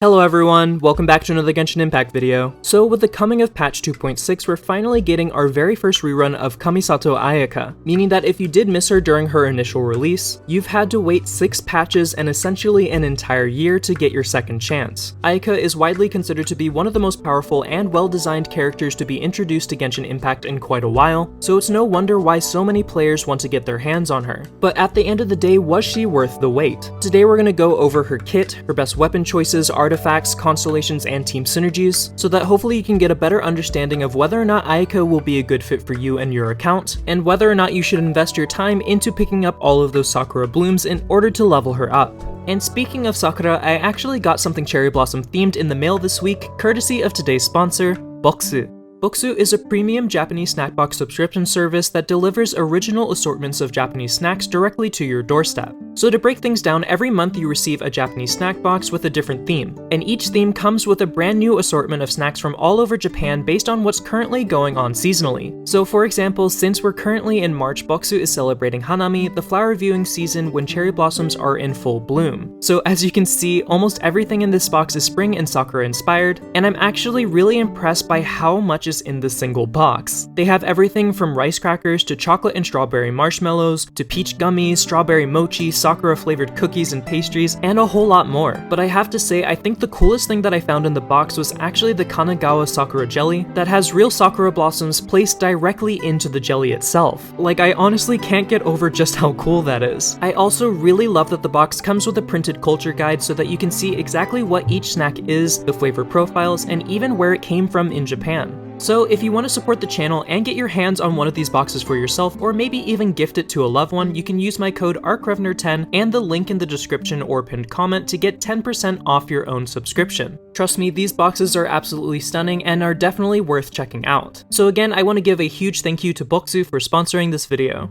Hello everyone, welcome back to another Genshin Impact video. So with the coming of patch 2.6, we're finally getting our very first rerun of Kamisato Ayaka, meaning that if you did miss her during her initial release, you've had to wait 6 patches and essentially an entire year to get your second chance. Ayaka is widely considered to be one of the most powerful and well-designed characters to be introduced to Genshin Impact in quite a while, so it's no wonder why so many players want to get their hands on her. But at the end of the day, was she worth the wait? Today we're gonna go over her kit, her best weapon choices, artifacts, constellations, and team synergies, so that hopefully you can get a better understanding of whether or not Ayaka will be a good fit for you and your account, and whether or not you should invest your time into picking up all of those Sakura blooms in order to level her up. And speaking of Sakura, I actually got something cherry blossom themed in the mail this week, courtesy of today's sponsor, Bokksu. Bokksu is a premium Japanese snack box subscription service that delivers original assortments of Japanese snacks directly to your doorstep. So to break things down, every month you receive a Japanese snack box with a different theme, and each theme comes with a brand new assortment of snacks from all over Japan based on what's currently going on seasonally. So for example, since we're currently in March, Bokksu is celebrating Hanami, the flower viewing season when cherry blossoms are in full bloom. So as you can see, almost everything in this box is spring and Sakura inspired, and I'm actually really impressed by how much is in this single box. They have everything from rice crackers to chocolate and strawberry marshmallows, to peach gummies, strawberry mochi, Sakura flavored cookies and pastries, and a whole lot more. But I have to say, I think the coolest thing that I found in the box was actually the Kanagawa Sakura jelly that has real Sakura blossoms placed directly into the jelly itself. Like, I honestly can't get over just how cool that is. I also really love that the box comes with a printed culture guide so that you can see exactly what each snack is, the flavor profiles, and even where it came from in Japan. So if you want to support the channel and get your hands on one of these boxes for yourself, or maybe even gift it to a loved one, you can use my code ARCREVNER10 and the link in the description or pinned comment to get 10% off your own subscription. Trust me, these boxes are absolutely stunning and are definitely worth checking out. So again, I want to give a huge thank you to Bokksu for sponsoring this video.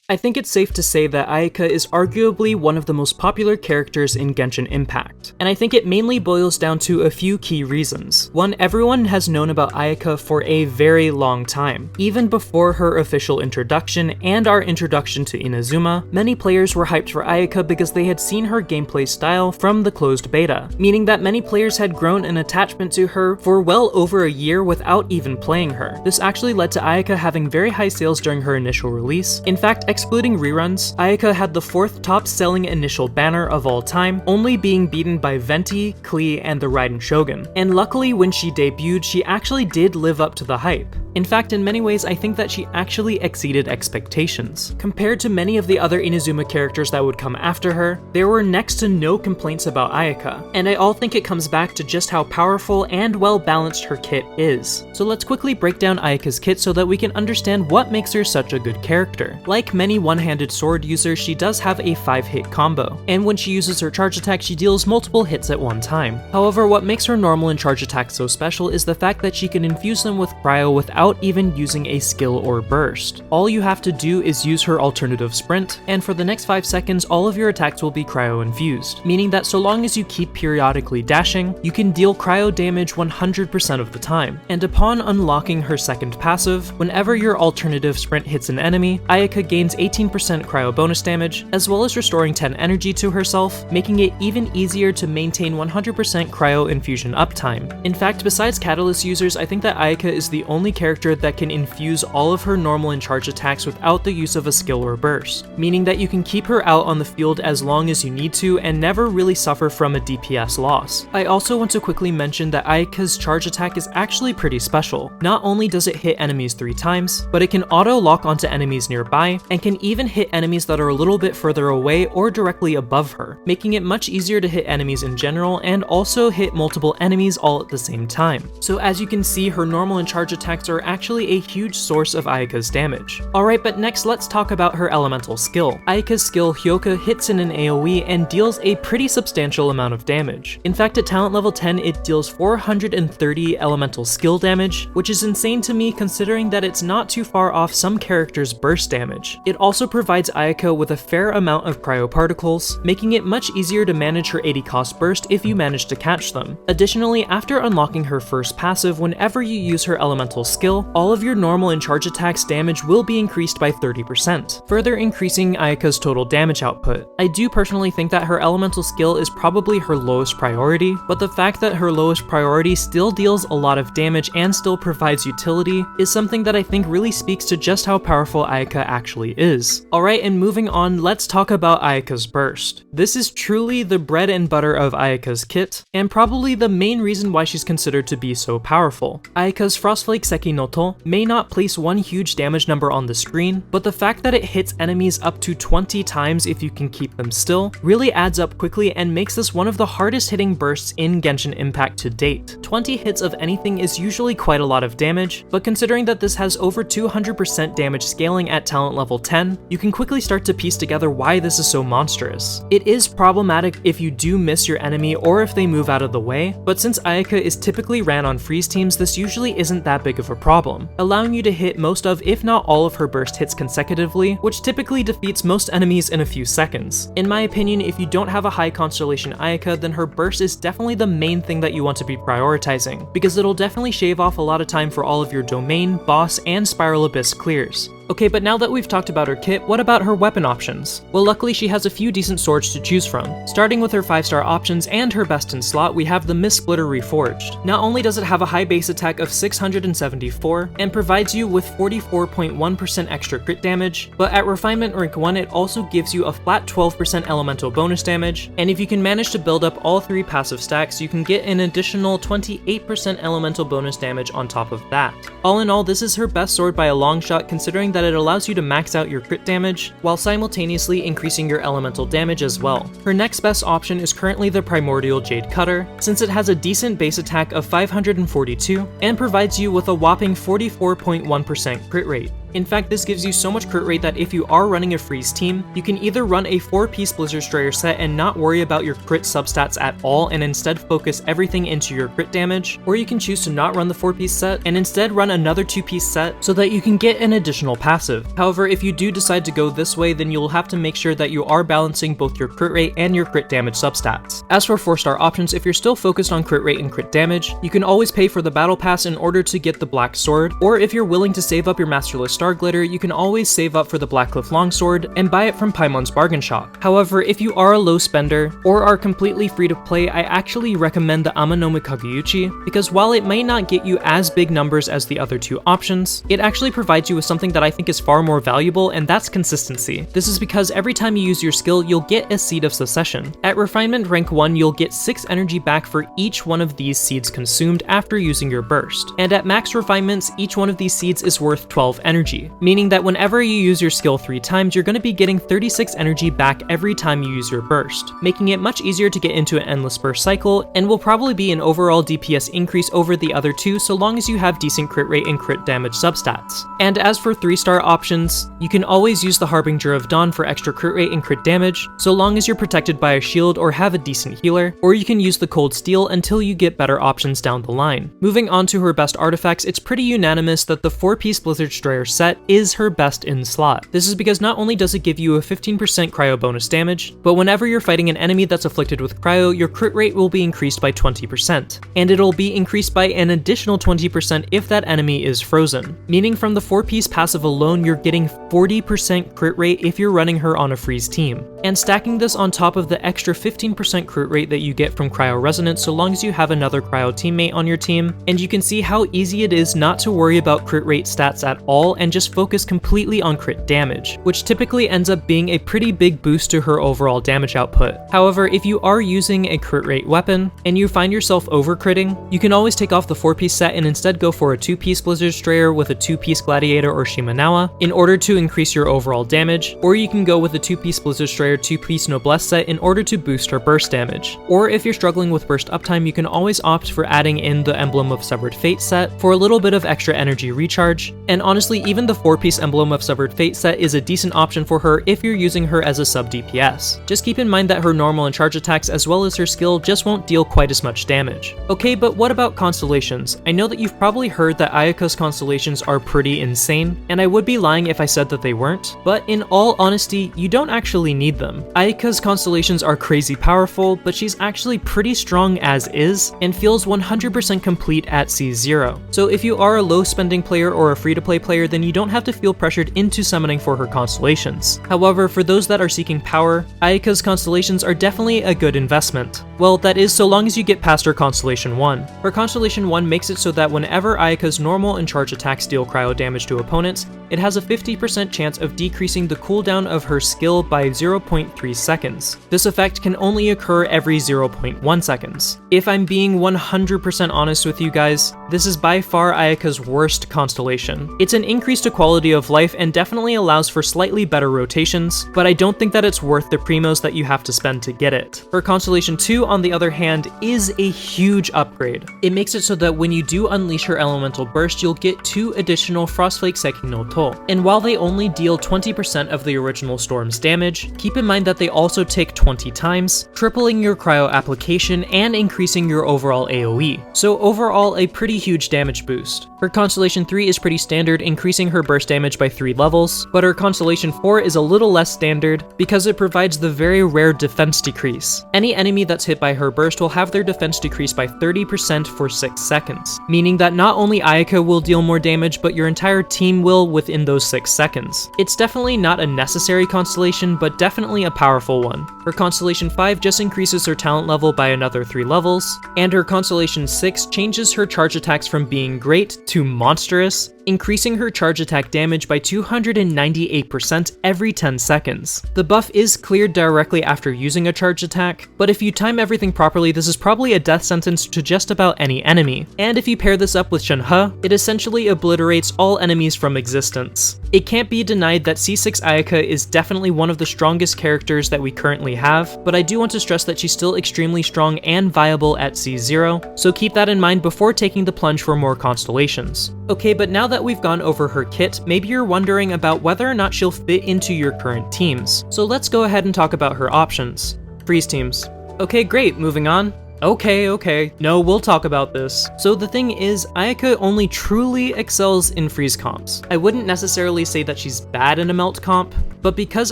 I think it's safe to say that Ayaka is arguably one of the most popular characters in Genshin Impact, and I think it mainly boils down to a few key reasons. One, everyone has known about Ayaka for a very long time. Even before her official introduction and our introduction to Inazuma, many players were hyped for Ayaka because they had seen her gameplay style from the closed beta, meaning that many players had grown an attachment to her for well over a year without even playing her. This actually led to Ayaka having very high sales during her initial release. In fact, excluding reruns, Ayaka had the 4th top-selling initial banner of all time, only being beaten by Venti, Klee, and the Raiden Shogun. And luckily, when she debuted, she actually did live up to the hype. In fact, in many ways, I think that she actually exceeded expectations. Compared to many of the other Inazuma characters that would come after her, there were next to no complaints about Ayaka, and I all think it comes back to just how powerful and well-balanced her kit is. So let's quickly break down Ayaka's kit so that we can understand what makes her such a good character. Like many one-handed sword users, she does have a 5-hit combo, and when she uses her charge attack, she deals multiple hits at one time. However, what makes her normal and charge attack so special is the fact that she can infuse them with cryo without even using a skill or burst. All you have to do is use her alternative sprint, and for the next 5 seconds, all of your attacks will be cryo infused, meaning that so long as you keep periodically dashing, you can deal cryo damage 100% of the time. And upon unlocking her second passive, whenever your alternative sprint hits an enemy, Ayaka gains 18% cryo bonus damage, as well as restoring 10 energy to herself, making it even easier to maintain 100% cryo infusion uptime. In fact, besides Catalyst users, I think that Ayaka is the only character that can infuse all of her normal and charge attacks without the use of a skill or burst, meaning that you can keep her out on the field as long as you need to and never really suffer from a DPS loss. I also want to quickly mention that Ayaka's charge attack is actually pretty special. Not only does it hit enemies 3 times, but it can auto-lock onto enemies nearby, and can even hit enemies that are a little bit further away or directly above her, making it much easier to hit enemies in general and also hit multiple enemies all at the same time. So as you can see, her normal and charge attacks are actually a huge source of Ayaka's damage. Alright, but next let's talk about her elemental skill. Ayaka's skill Hyoka hits in an AoE and deals a pretty substantial amount of damage. In fact, at talent level 10, it deals 430 elemental skill damage, which is insane to me considering that it's not too far off some characters' burst damage. It it also provides Ayaka with a fair amount of cryo particles, making it much easier to manage her 80 cost burst if you manage to catch them. Additionally, after unlocking her first passive, whenever you use her elemental skill, all of your normal and charge attacks damage will be increased by 30%, further increasing Ayaka's total damage output. I do personally think that her elemental skill is probably her lowest priority, but the fact that her lowest priority still deals a lot of damage and still provides utility is something that I think really speaks to just how powerful Ayaka actually is. Alright, and moving on, let's talk about Ayaka's burst. This is truly the bread and butter of Ayaka's kit, and probably the main reason why she's considered to be so powerful. Ayaka's Frostflake Seki no To may not place one huge damage number on the screen, but the fact that it hits enemies up to 20 times if you can keep them still really adds up quickly and makes this one of the hardest hitting bursts in Genshin Impact to date. 20 hits of anything is usually quite a lot of damage, but considering that this has over 200% damage scaling at talent level 10, you can quickly start to piece together why this is so monstrous. It is problematic if you do miss your enemy or if they move out of the way, but since Ayaka is typically ran on freeze teams, this usually isn't that big of a problem, allowing you to hit most of, if not all of her burst hits consecutively, which typically defeats most enemies in a few seconds. In my opinion, if you don't have a high Constellation Ayaka, then her burst is definitely the main thing that you want to be prioritizing, because it'll definitely shave off a lot of time for all of your domain, boss, and Spiral Abyss clears. Okay, but now that we've talked about her kit, what about her weapon options? Well, luckily she has a few decent swords to choose from. Starting with her 5-star options and her best in slot, we have the Mist Splitter Reforged. Not only does it have a high base attack of 674 and provides you with 44.1% extra crit damage, but at Refinement Rank 1 it also gives you a flat 12% elemental bonus damage, and if you can manage to build up all 3 passive stacks, you can get an additional 28% elemental bonus damage on top of that. All in all, this is her best sword by a long shot, considering that it allows you to max out your crit damage while simultaneously increasing your elemental damage as well. Her next best option is currently the Primordial Jade Cutter, since it has a decent base attack of 542 and provides you with a whopping 44.1% crit rate. In fact, this gives you so much crit rate that if you are running a freeze team, you can either run a 4-piece Blizzard Strayer set and not worry about your crit substats at all and instead focus everything into your crit damage, or you can choose to not run the 4-piece set and instead run another 2-piece set so that you can get an additional passive. However, if you do decide to go this way, then you'll have to make sure that you are balancing both your crit rate and your crit damage substats. As for 4-star options, if you're still focused on crit rate and crit damage, you can always pay for the Battle Pass in order to get the Black Sword, or if you're willing to save up your Masterless Star Glitter, you can always save up for the Blackcliff Longsword and buy it from Paimon's Bargain Shop. However, if you are a low spender or are completely free to play, I actually recommend the Amanomu Kageuchi, because while it may not get you as big numbers as the other 2 options, it actually provides you with something that I think is far more valuable, and that's consistency. This is because every time you use your skill, you'll get a Seed of Succession. At Refinement Rank 1, you'll get 6 energy back for each one of these seeds consumed after using your burst, and at max refinements, each one of these seeds is worth 12 energy, meaning that whenever you use your skill 3 times, you're going to be getting 36 energy back every time you use your burst, making it much easier to get into an endless burst cycle, and will probably be an overall DPS increase over the other 2 so long as you have decent crit rate and crit damage substats. And as for 3-star options, you can always use the Harbinger of Dawn for extra crit rate and crit damage, so long as you're protected by a shield or have a decent healer, or you can use the Cold Steel until you get better options down the line. Moving on to her best artifacts, it's pretty unanimous that the 4-piece Blizzard Strayer set is her best in slot. This is because not only does it give you a 15% cryo bonus damage, but whenever you're fighting an enemy that's afflicted with cryo, your crit rate will be increased by 20%, and it'll be increased by an additional 20% if that enemy is frozen, meaning from the 4-piece passive alone, you're getting 40% crit rate if you're running her on a freeze team. And stacking this on top of the extra 15% crit rate that you get from Cryo Resonance so long as you have another Cryo teammate on your team, and you can see how easy it is not to worry about crit rate stats at all and just focus completely on crit damage, which typically ends up being a pretty big boost to her overall damage output. However, if you are using a crit rate weapon and you find yourself over-critting, you can always take off the 4-piece set and instead go for a 2-piece Blizzard Strayer with a 2-piece Gladiator or Shimanawa in order to increase your overall damage, or you can go with a 2-piece Blizzard Strayer entire 2-piece Noblesse set in order to boost her burst damage. Or if you're struggling with burst uptime, you can always opt for adding in the Emblem of Severed Fate set for a little bit of extra energy recharge, and honestly even the 4-piece Emblem of Severed Fate set is a decent option for her if you're using her as a sub DPS. Just keep in mind that her normal and charge attacks as well as her skill just won't deal quite as much damage. Okay, but what about Constellations? I know that you've probably heard that Ayaka's Constellations are pretty insane, and I would be lying if I said that they weren't, but in all honesty, you don't actually need them. Ayaka's Constellations are crazy powerful, but she's actually pretty strong as is, and feels 100% complete at C0. So if you are a low spending player or a free to play player, then you don't have to feel pressured into summoning for her Constellations. However, for those that are seeking power, Ayaka's Constellations are definitely a good investment. Well, that is so long as you get past her Constellation 1. Her Constellation 1 makes it so that whenever Ayaka's normal and charge attacks deal cryo damage to opponents, it has a 50% chance of decreasing the cooldown of her skill by 0.3 seconds. This effect can only occur every 0.1 seconds. If I'm being 100% honest with you guys, this is by far Ayaka's worst Constellation. It's an increase to quality of life and definitely allows for slightly better rotations, but I don't think that it's worth the primos that you have to spend to get it. Her Constellation 2, on the other hand, is a huge upgrade. It makes it so that when you do unleash her elemental burst, you'll get 2 additional Frostflake Seki no To. And while they only deal 20% of the original Storm's damage, keep in mind that they also take 20 times, tripling your cryo application and increasing your overall AoE. So overall, a pretty huge damage boost. Her Constellation 3 is pretty standard, increasing her burst damage by 3 levels, but her Constellation 4 is a little less standard because it provides the very rare defense decrease. Any enemy that's hit by her burst will have their defense decrease by 30% for 6 seconds, meaning that not only Ayaka will deal more damage, but your entire team will within those 6 seconds. It's definitely not a necessary constellation, but definitely a powerful one. Her Constellation 5 just increases her talent level by another 3 levels, and her Constellation 6 changes her charge attacks from being great to monstrous, increasing her charge attack damage by 298% every 10 seconds. The buff is cleared directly after using a charge attack, but if you time everything properly, this is probably a death sentence to just about any enemy. And if you pair this up with Shenhe, it essentially obliterates all enemies from existence. It can't be denied that C6 Ayaka is definitely one of the strongest characters that we currently have, but I do want to stress that she's still extremely strong and viable at C0, so keep that in mind before taking the plunge for more constellations. Okay, but now that we've gone over her kit, maybe you're wondering about whether or not she'll fit into your current teams. So let's go ahead and talk about her options. Freeze teams. Okay, great, moving on. Okay, no, we'll talk about this. So the thing is, Ayaka only truly excels in freeze comps. I wouldn't necessarily say that she's bad in a melt comp, but because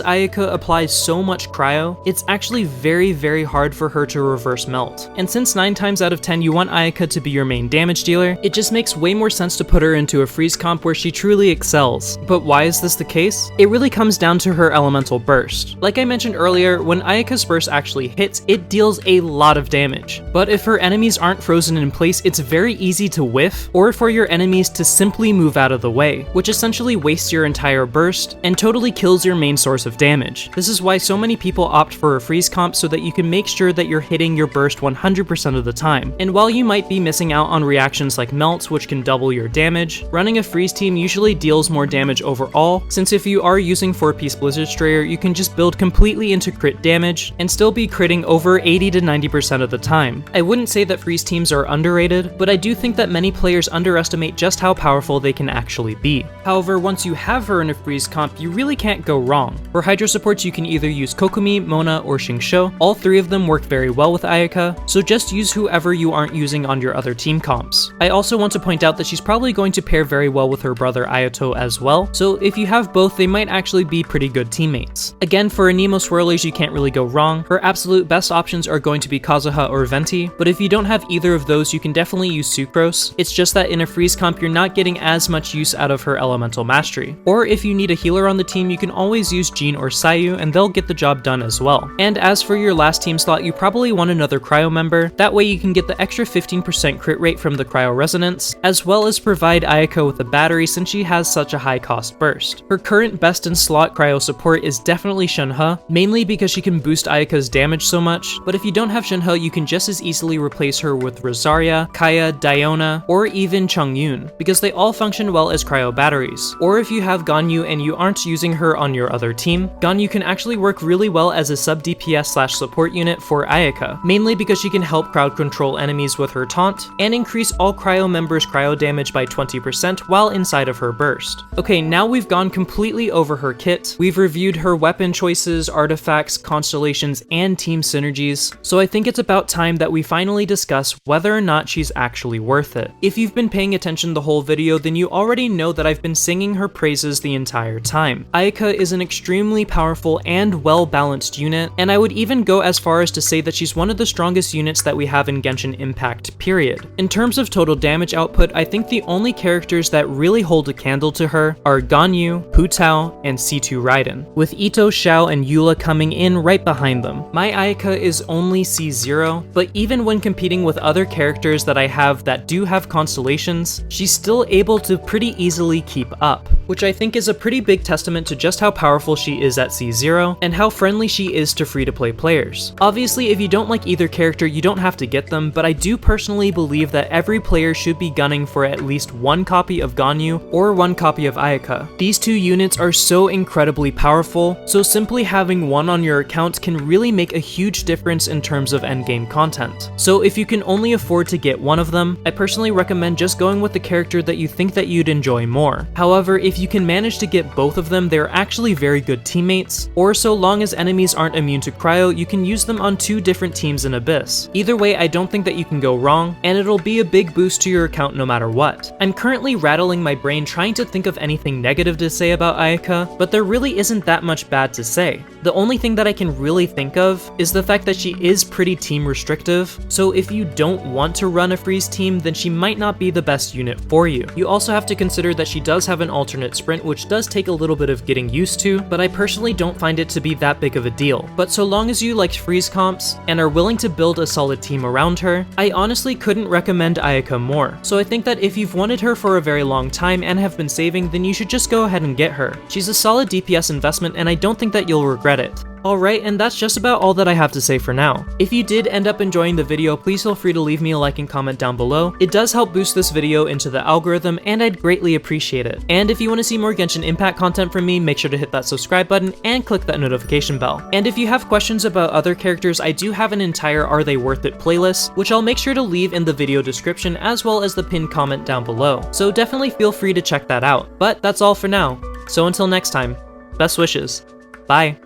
Ayaka applies so much cryo, it's actually very hard for her to reverse melt. And since 9 times out of 10 you want Ayaka to be your main damage dealer, it just makes way more sense to put her into a freeze comp where she truly excels. But why is this the case? It really comes down to her elemental burst. Like I mentioned earlier, when Ayaka's burst actually hits, it deals a lot of damage. But if her enemies aren't frozen in place, it's very easy to whiff, or for your enemies to simply move out of the way, which essentially wastes your entire burst and totally kills your main source of damage. This is why so many people opt for a freeze comp so that you can make sure that you're hitting your burst 100% of the time. And while you might be missing out on reactions like melts, which can double your damage, running a freeze team usually deals more damage overall, since if you are using 4-piece Blizzard Strayer, you can just build completely into crit damage and still be critting over 80 to 90% of the time. I wouldn't say that freeze teams are underrated, but I do think that many players underestimate just how powerful they can actually be. However, once you have her in a freeze comp, you really can't go wrong. For Hydro supports, you can either use Kokumi, Mona, or Xingqiu. All 3 of them work very well with Ayaka, so just use whoever you aren't using on your other team comps. I also want to point out that she's probably going to pair very well with her brother Ayato as well, so if you have both, they might actually be pretty good teammates. Again, for Anemo Swirlers, you can't really go wrong. Her absolute best options are going to be Kazuha or Venti, but if you don't have either of those, you can definitely use Sucrose. It's just that in a freeze comp, you're not getting as much use out of her elemental mastery. Or if you need a healer on the team, you can always use Jean or Sayu, and they'll get the job done as well. And as for your last team slot, you probably want another cryo member. That way you can get the extra 15% crit rate from the cryo resonance, as well as provide Ayaka with a battery since she has such a high cost burst. Her current best in slot cryo support is definitely Shenhe, mainly because she can boost Ayaka's damage so much, but if you don't have Shenhe, you can just as easily replace her with Rosaria, Kaya, Diona, or even Chongyun, because they all function well as cryo batteries. Or if you have Ganyu and you aren't using her on your her other team, Ganyu can actually work really well as a sub DPS/support unit for Ayaka, mainly because she can help crowd control enemies with her taunt, and increase all cryo members' cryo damage by 20% while inside of her burst. Okay, now we've gone completely over her kit, we've reviewed her weapon choices, artifacts, constellations, and team synergies, so I think it's about time that we finally discuss whether or not she's actually worth it. If you've been paying attention the whole video, then you already know that I've been singing her praises the entire time. Ayaka is an extremely powerful and well-balanced unit, and I would even go as far as to say that she's one of the strongest units that we have in Genshin Impact, period. In terms of total damage output, I think the only characters that really hold a candle to her are Ganyu, Hu Tao, and C2 Raiden, with Ito, Xiao, and Eula coming in right behind them. My Ayaka is only C0, but even when competing with other characters that I have that do have constellations, she's still able to pretty easily keep up, which I think is a pretty big testament to just how powerful she is at C0 and how friendly she is to free-to-play players. Obviously, if you don't like either character, you don't have to get them, but I do personally believe that every player should be gunning for at least one copy of Ganyu or one copy of Ayaka. These two units are so incredibly powerful, so simply having one on your account can really make a huge difference in terms of endgame content. So if you can only afford to get one of them, I personally recommend just going with the character that you think that you'd enjoy more. However, if you can manage to get both of them, they're actually very good teammates, or so long as enemies aren't immune to cryo, you can use them on two different teams in Abyss. Either way, I don't think that you can go wrong, and it'll be a big boost to your account no matter what. I'm currently rattling my brain trying to think of anything negative to say about Ayaka, but there really isn't that much bad to say. The only thing that I can really think of is the fact that she is pretty team restrictive, so if you don't want to run a freeze team, then she might not be the best unit for you. You also have to consider that she does have an alternate sprint, which does take a little bit of getting used to, but I personally don't find it to be that big of a deal. But so long as you like freeze comps and are willing to build a solid team around her, I honestly couldn't recommend Ayaka more. So I think that if you've wanted her for a very long time and have been saving, then you should just go ahead and get her. She's a solid DPS investment, and I don't think that you'll regret it. Alright, and that's just about all that I have to say for now. If you did end up enjoying the video, please feel free to leave me a like and comment down below. It does help boost this video into the algorithm, and I'd greatly appreciate it. And if you want to see more Genshin Impact content from me, make sure to hit that subscribe button and click that notification bell. And if you have questions about other characters, I do have an entire Are They Worth It playlist, which I'll make sure to leave in the video description as well as the pinned comment down below. So definitely feel free to check that out. But that's all for now. So until next time, best wishes. Bye.